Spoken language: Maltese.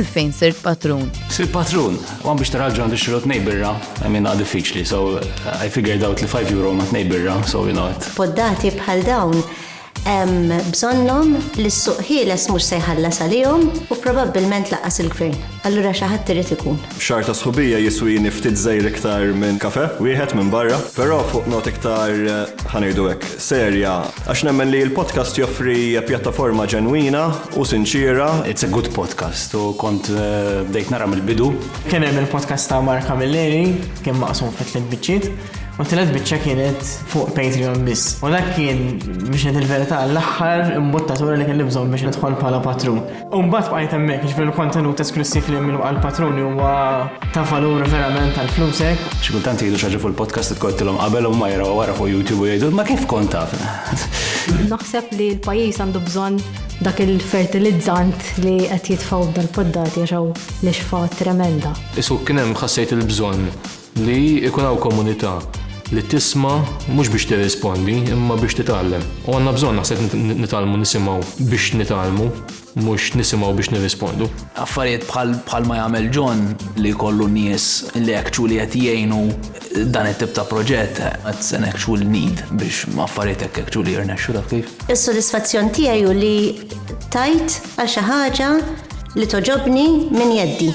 għalfejn sirt patrun. Sir patrun, għan biex taraġġu għandu xirot nejbirra, għad diffiċli, so I figured out li €5 ma t-nejbirra, so you know it. Poddati bħal dawn bżonnom li s-suq ħieles mhux se jħallas għalihom u probabbilment laqqas il-gvern. Allura xi ħadd irid ikun. Xar ta' sħubija jiswini ftit żejr iktar minn kafe, wieħed minn barra, però fuq not iktar ħanejdu hekk serja għax nemmen li l-podcast joffri pjattaforma ġenwina u sinċira. It's a good podcast, u kont bdejt nara mill-bidu. Kien hemm il-podcast ta' Marka Milleri, kien maqsum fit tliet biċċiet. U t-tlet biċċa kienet fuq Patreon biss. U dak kien biex nid-il-verità l-aħħar imbottatura li kien li bżonn biex nidħol bħala patrun. U mbagħad bqajt hemmhekk jiġifieri l-kontenut esklusiv li minnu għall-patruni huwa ta' valur verament tal-flusek. Xi kultant jgħidu xi ħaġa fuq il-podcast tkolltilhom qabel u ma jaraw wara fuq YouTube u jgħidu ma kif kont taf. Naħseb li l-pajjiż għandu bżonn dak il-fertilizzant li qed jitfgħu dal-poddati għax hawn l-ixfa tremenda. Isu kien hemm ħassejt il-bżonn li ikun hawn komunità li tisma' mhux biex tirrispondi imma biex titgħallem. U għandna bżonn naħseb nitgħallmu nisimgħu biex nitgħallmu, mhux nisimgħu biex nirrispondu. Affarijiet bħal ma jagħmel John li jkollu nies li actually qed jgħinu dan it-tip ta' proġett it's an actual need biex affarijiet hekk actually jirnexxu dak kif. Is-sodisfazzjon tiegħi li tajt għal xi ħaġa li toġobni minn jeddi.